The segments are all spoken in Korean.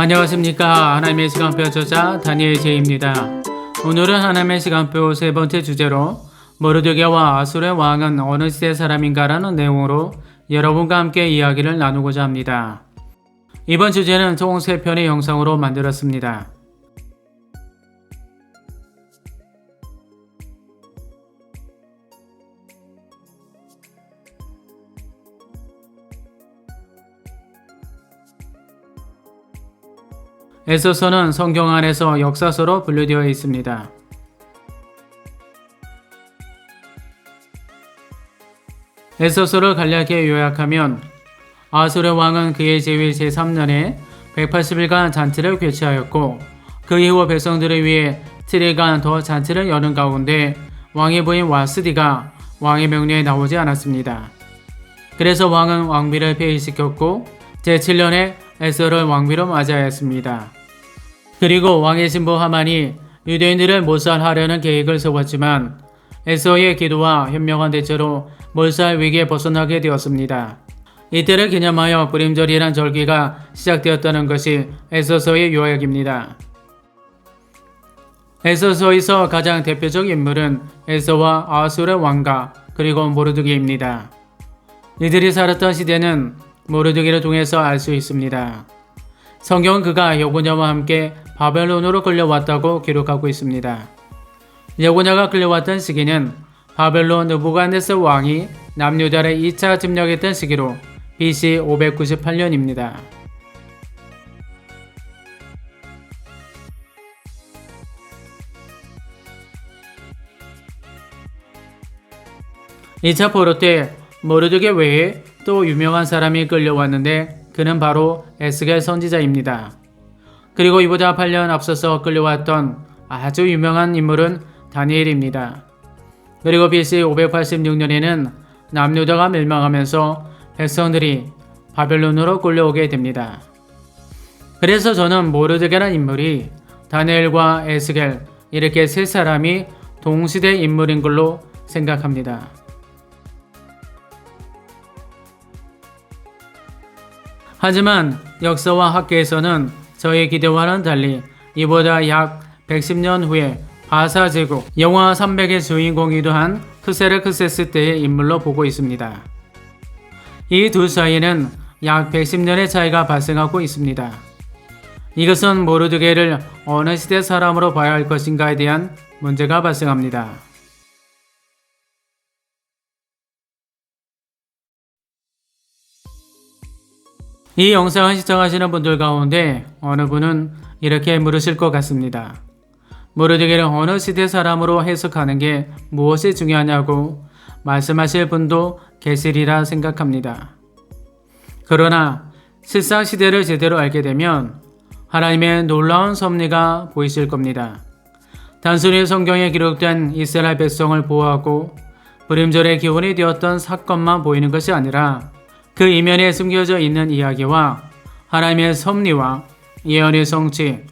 안녕하십니까. 하나님의 시간표 저자 다니엘 제입니다. 오늘은 하나님의 시간표 세 번째 주제로 모르드게와 아술의 왕은 어느 시대 사람인가 라는 내용으로 여러분과 함께 이야기를 나누고자 합니다. 이번 주제는 총 3편의 영상으로 만들었습니다. 에서서는 성경 안에서 역사서로 분류되어 있습니다. 에서서를 간략히 요약하면 아술의 왕은 그의 제위 제3년에 180일간 잔치를 개최하였고 그 이후 백성들을 위해 7일간 더 잔치를 여는 가운데 왕의 부인 와스디가 왕의 명령에 나오지 않았습니다. 그래서 왕은 왕비를 폐위시켰고 제7년에 에서를 왕비로 맞이하였습니다. 그리고 왕의 신부 하만이 유대인들을 몰살하려는 계획을 세웠지만 에서의 기도와 현명한 대처로 몰살 위기에 벗어나게 되었습니다. 이때를 기념하여 부림절이란 절기가 시작되었다는 것이 에서서의 요약입니다. 에서서에서 가장 대표적 인물은 에서와 아술의 왕가 그리고 모르드게입니다. 이들이 살았던 시대는 모르드게를 통해서 알 수 있습니다. 성경은 그가 여고냐와 함께 바벨론으로 끌려왔다고 기록하고 있습니다. 여고냐가 끌려왔던 시기는 바벨론 느부갓네살 왕이 남유다를 2차 침략했던 시기로 BC 598년입니다. (2차) 포로 때 모르드게 외에 또 유명한 사람이 끌려왔는데 그는 바로 에스겔 선지자입니다. 그리고 이보다 8년 앞서서 끌려왔던 아주 유명한 인물은 다니엘입니다. 그리고 BC 586년에는 남유다가 멸망하면서 백성들이 바벨론으로 끌려오게 됩니다. 그래서 저는 모르드게라는 인물이 다니엘과 에스겔 이렇게 세 사람이 동시대 인물인 걸로 생각합니다. 하지만 역사와 학계에서는 저의 기대와는 달리 이보다 약 110년 후에 바사 제국 영화 300의 주인공이기도 한 크세르크세스 때의 인물로 보고 있습니다. 이 둘 사이에는 약 110년의 차이가 발생하고 있습니다. 이것은 모르드게를 어느 시대 사람으로 봐야 할 것인가에 대한 문제가 발생합니다. 이 영상을 시청하시는 분들 가운데 어느 분은 이렇게 물으실 것 같습니다. 모르드게를 어느 시대 사람으로 해석하는 게 무엇이 중요하냐고 말씀하실 분도 계시리라 생각합니다. 그러나 실상 시대를 제대로 알게 되면 하나님의 놀라운 섭리가 보이실 겁니다. 단순히 성경에 기록된 이스라엘 백성을 보호하고 부림절의 기원이 되었던 사건만 보이는 것이 아니라 그 이면에 숨겨져 있는 이야기와 하나님의 섭리와 예언의 성취,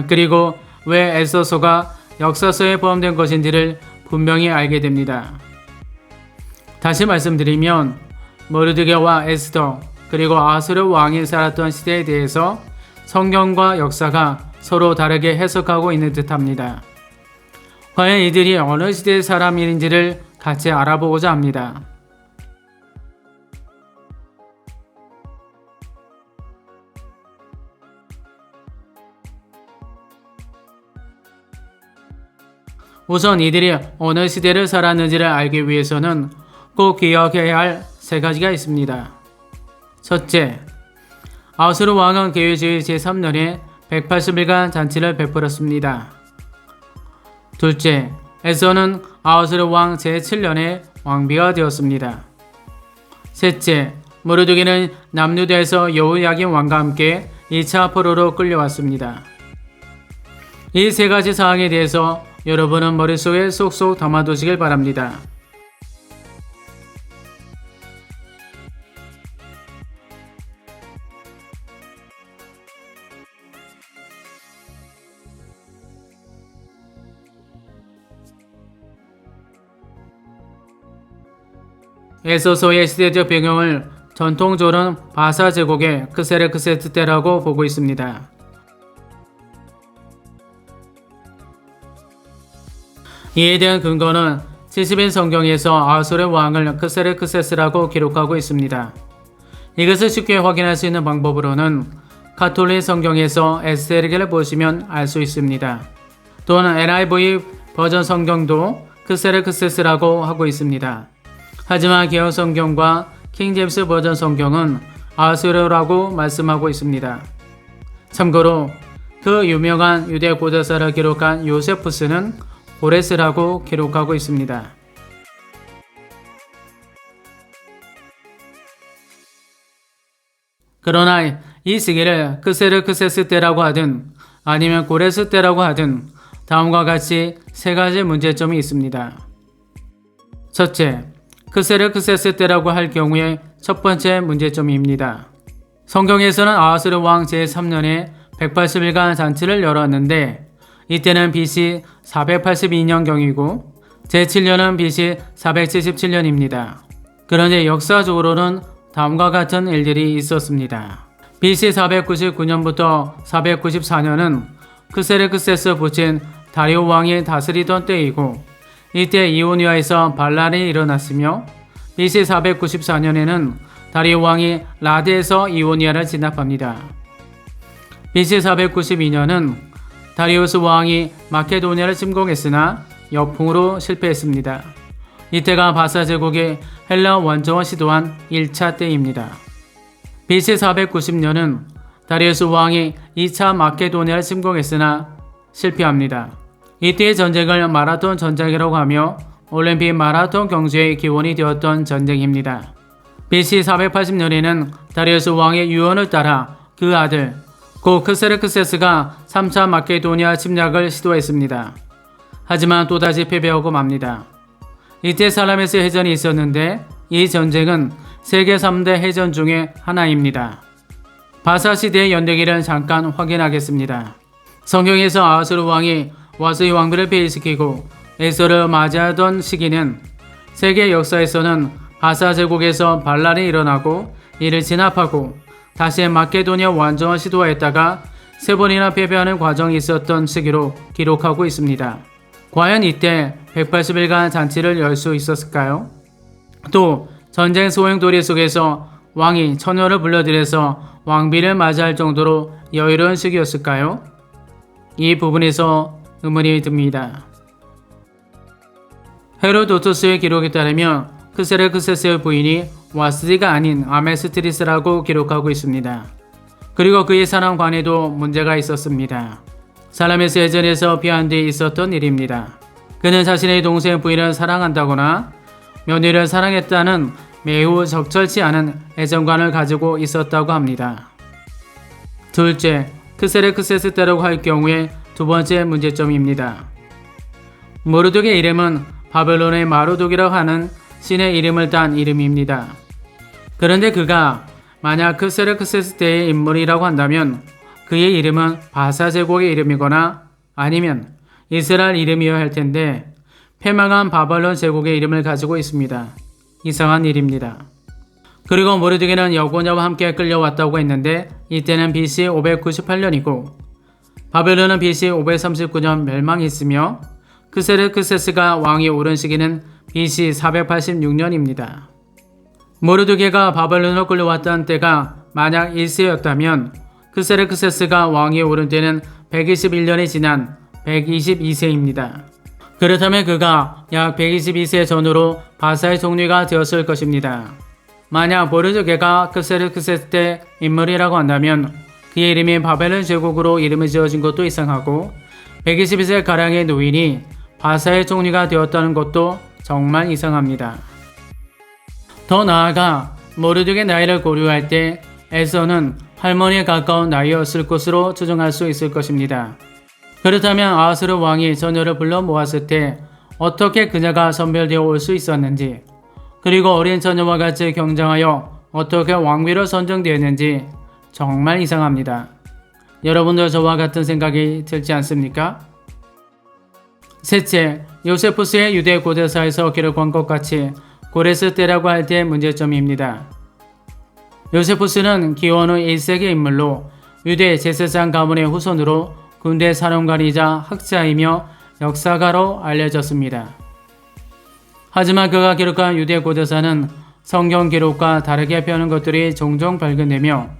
그리고 왜 에서서가 역사서에 포함된 것인지를 분명히 알게 됩니다. 다시 말씀드리면 모르드게와 에스더 그리고 아수르 왕이 살았던 시대에 대해서 성경과 역사가 서로 다르게 해석하고 있는 듯합니다. 과연 이들이 어느 시대의 사람인지를 같이 알아보고자 합니다. 우선 이들이 어느 시대를 살았는지를 알기 위해서는 꼭 기억해야 할 3가지가 있습니다. 첫째, 아수르 왕은 그의 제위 제3년에 180일간 잔치를 베풀었습니다. 둘째, 에서는 아수르 왕 제7년에 왕비가 되었습니다. 셋째, 모르드게는 남유다에서 여호야긴 왕과 함께 2차 포로로 끌려왔습니다. 이 3가지 사항에 대해서 여러분은 머릿속에 쏙쏙 담아두시길 바랍니다. 에서서의 시대적 배경을 전통적으로는 바사 제국의 크세르크세스 때라고 보고 있습니다. 이에 대한 근거는 70인 성경에서 아수르 왕을 크세르크세스라고 기록하고 있습니다. 이것을 쉽게 확인할 수 있는 방법으로는 가톨릭 성경에서 에스테르기를 보시면 알 수 있습니다. 또는 NIV 버전 성경도 크세르크세스라고 하고 있습니다. 하지만 개혁 성경과 킹제임스 버전 성경은 아수르라고 말씀하고 있습니다. 참고로 그 유명한 유대 고대사를 기록한 요세푸스는 고레스라고 기록하고 있습니다. 그러나 이 시기를 크세르크세스 때라고 하든 아니면 고레스 때라고 하든 다음과 같이 세 가지 문제점이 있습니다. 첫째, 크세르크세스 때라고 할 경우에 첫 번째 문제점입니다. 성경에서는 아하스르 왕 제3년에 180일간 잔치를 열었는데 이때는 BC 482년경이고 제7년은 BC 477년입니다. 그런데 역사적으로는 다음과 같은 일들이 있었습니다. BC 499년부터 494년은 크세르크세스 부친 다리오 왕이 다스리던 때이고 이때 이오니아에서 반란이 일어났으며 BC 494년에는 다리오 왕이 라드에서 이오니아를 진압합니다. BC 492년은 다리우스 왕이 마케도니아를 침공했으나 역풍으로 실패했습니다. 이때가 바사 제국이 헬라 원정을 시도한 1차 때입니다. BC 490년은 다리우스 왕이 2차 마케도니아를 침공했으나 실패합니다. 이때의 전쟁을 마라톤 전쟁이라고 하며 올림픽 마라톤 경주의 기원이 되었던 전쟁입니다. BC 480년에는 다리우스 왕의 유언을 따라 그 아들 고 크세르크세스가 3차 마케도니아 침략을 시도했습니다. 하지만 또다시 패배하고 맙니다. 이때 살라미스 해전이 있었는데 이 전쟁은 세계 3대 해전 중에 하나입니다. 바사 시대의 연대기를 잠깐 확인하겠습니다. 성경에서 아하스르 왕이 와스의 왕비를 폐위시키고 에서를 맞이하던 시기는 세계 역사에서는 바사 제국에서 반란이 일어나고 이를 진압하고 다시 마케도니아 완정을 시도했다가 세 번이나 패배하는 과정이 있었던 시기로 기록하고 있습니다. 과연 이때 180일간 잔치를 열 수 있었을까요? 또 전쟁 소용돌이 속에서 왕이 처녀를 불러들여서 왕비를 맞이할 정도로 여유로운 시기였을까요? 이 부분에서 의문이 듭니다. 헤로도토스의 기록에 따르면 크세르크세스의 부인이 와스디가 아닌 아메스트리스라고 기록하고 있습니다. 그리고 그의 사랑관에도 문제가 있었습니다. 살라미스 해전에서 피한 뒤 있었던 일입니다. 그는 자신의 동생 부인을 사랑한다거나 며느리를 사랑했다는 매우 적절치 않은 애정관을 가지고 있었다고 합니다. 둘째, 크세르크세스 때라고 할 경우에 두 번째 문제점입니다. 모르독의 이름은 바벨론의 마루독이라고 하는 신의 이름을 딴 이름입니다. 그런데 그가 만약 크세르크세스 때의 인물이라고 한다면 그의 이름은 바사 제국의 이름이거나 아니면 이스라엘 이름이어야 할 텐데 패망한 바벨론 제국의 이름을 가지고 있습니다. 이상한 일입니다. 그리고 모르드게는 여고냐와 함께 끌려왔다고 했는데 이때는 BC 598년이고 바벨론은 BC 539년 멸망했으며 크세르크세스가 왕이 오른 시기는 BC 486년입니다. 모르드게가 바벨론으로 끌려왔던 때가 만약 1세였다면 크세르크세스가 왕이 오른 때는 121년이 지난 122세입니다. 그렇다면 그가 약 122세 전후로 바사의 종류가 되었을 것입니다. 만약 모르드게가 크세르크세스 때 인물이라고 한다면 그의 이름이 바벨론 제국으로 이름을 지어진 것도 이상하고 122세가량의 노인이 바사의 종류가 되었다는 것도 정말 이상합니다. 더 나아가 모르드게 나이를 고려할 때 에서는 할머니에 가까운 나이였을 것으로 추정할 수 있을 것입니다. 그렇다면 아하스르 왕이 처녀를 불러 모았을 때 어떻게 그녀가 선별되어 올 수 있었는지 그리고 어린 처녀와 같이 경쟁하여 어떻게 왕비로 선정되었는지 정말 이상합니다. 여러분도 저와 같은 생각이 들지 않습니까? 셋째, 요세푸스의 유대 고대사에서 기록한 것 같이 고레스 때라고 할 때의 문제점입니다. 요세푸스는 기원 후 1세기 인물로 유대 제사장 가문의 후손으로 군대 사령관이자 학자이며 역사가로 알려졌습니다. 하지만 그가 기록한 유대 고대사는 성경 기록과 다르게 표현한 것들이 종종 발견되며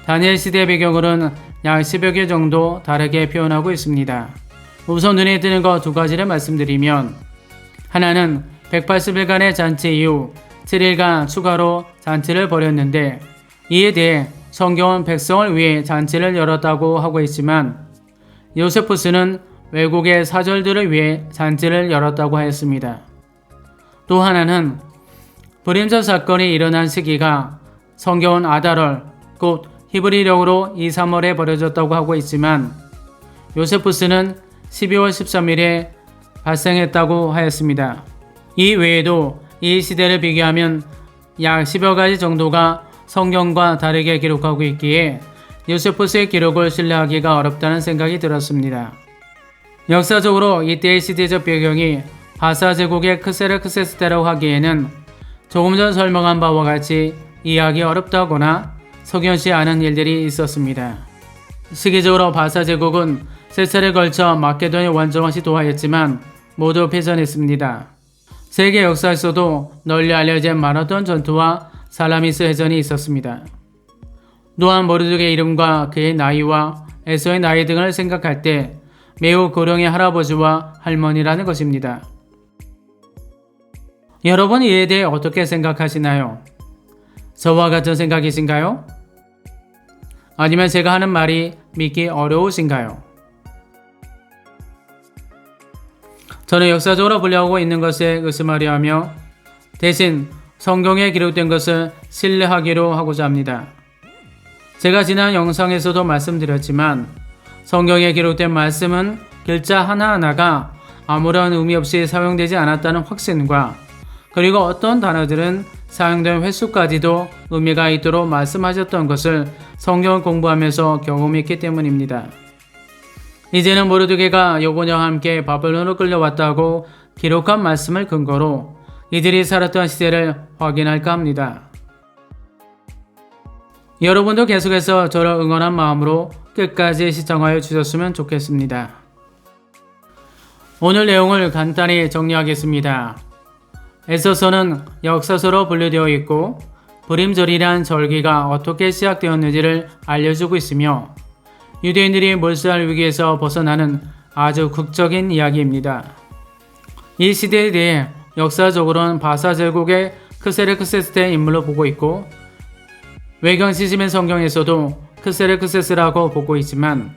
다니엘 시대 배경으로는 약 10여 개 정도 다르게 표현하고 있습니다. 우선 눈에 띄는 것 두 가지를 말씀드리면, 하나는 180일간의 잔치 이후 7일간 추가로 잔치를 벌였는데, 이에 대해 성경은 백성을 위해 잔치를 열었다고 하고 있지만 요세푸스는 외국의 사절들을 위해 잔치를 열었다고 하였습니다. 또 하나는 불임자 사건이 일어난 시기가 성경은 아달월, 곧 히브리력으로 2, 3월에 벌어졌다고 하고 있지만 요세푸스는 12월 13일에 발생했다고 하였습니다. 이 외에도 이 시대를 비교하면 약 10여 가지 정도가 성경과 다르게 기록하고 있기에 요세푸스의 기록을 신뢰하기가 어렵다는 생각이 들었습니다. 역사적으로 이때의 시대적 배경이 바사 제국의 크세르크세스 때라고 하기에는 조금 전 설명한 바와 같이 이해하기 어렵다거나 석연치 않은 일들이 있었습니다. 시기적으로 바사 제국은 세 차례에 걸쳐 마케도니아 원정을 시도하였지만 모두 패전했습니다. 세계 역사에서도 널리 알려진 마라톤 전투와 살라미스 해전이 있었습니다. 또한 모르드게의 이름과 그의 나이와 에서의 나이 등을 생각할 때 매우 고령의 할아버지와 할머니라는 것입니다. 여러분 이에 대해 어떻게 생각하시나요? 저와 같은 생각이신가요? 아니면 제가 하는 말이 믿기 어려우신가요? 저는 역사적으로 분류하고 있는 것에 의심하려 하며 대신 성경에 기록된 것을 신뢰하기로 하고자 합니다. 제가 지난 영상에서도 말씀드렸지만 성경에 기록된 말씀은 글자 하나하나가 아무런 의미 없이 사용되지 않았다는 확신과 그리고 어떤 단어들은 사용된 횟수까지도 의미가 있도록 말씀하셨던 것을 성경을 공부하면서 경험했기 때문입니다. 이제는 모르드게가 여고녀와 함께 바벨론으로 끌려왔다고 기록한 말씀을 근거로 이들이 살았던 시대를 확인할까 합니다. 여러분도 계속해서 저를 응원한 마음으로 끝까지 시청하여 주셨으면 좋겠습니다. 오늘 내용을 간단히 정리하겠습니다. 에서서는 역사서로 분류되어 있고 불임절이란 절기가 어떻게 시작되었는지를 알려주고 있으며 유대인들이 몰살 위기에서 벗어나는 아주 극적인 이야기입니다. 이 시대에 대해 역사적으로는 바사 제국의 크세르크세스 때 인물로 보고 있고 외경 시시맨 성경에서도 크세르크세스라고 보고 있지만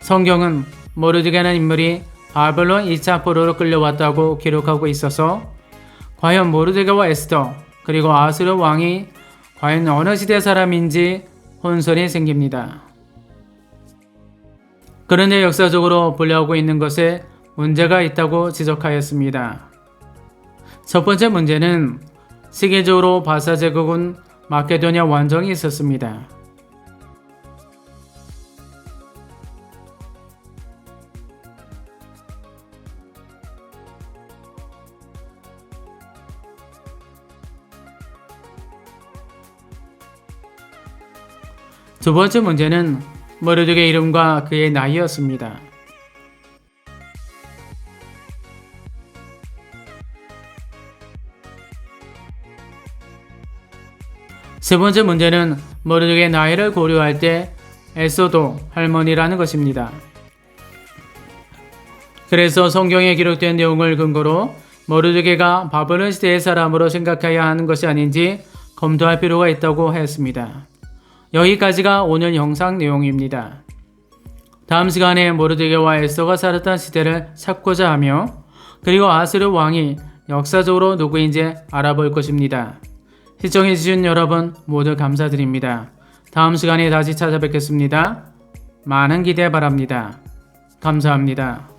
성경은 모르드게라는 인물이 바벨론 2차 포로로 끌려왔다고 기록하고 있어서 과연 모르드게와 에스더 그리고 아수르 왕이 과연 어느 시대 사람인지 혼선이 생깁니다. 그런데 역사적으로 분류하고 있는 것에 문제가 있다고 지적하였습니다. 첫 번째 문제는 시기적으로 바사 제국은 마케도니아 원정이 있었습니다. 두 번째 문제는 모르드게 이름과 그의 나이였습니다. 세 번째 문제는 모르드게 나이를 고려할 때 에서도 할머니라는 것입니다. 그래서 성경에 기록된 내용을 근거로 모르드게가 바벨론 시대의 사람으로 생각해야 하는 것이 아닌지 검토할 필요가 있다고 하였습니다. 여기까지가 오늘 영상 내용입니다. 다음 시간에 모르드게와 에스더가 살았던 시대를 찾고자 하며 그리고 아수르 왕이 역사적으로 누구인지 알아볼 것입니다. 시청해주신 여러분 모두 감사드립니다. 다음 시간에 다시 찾아뵙겠습니다. 많은 기대 바랍니다. 감사합니다.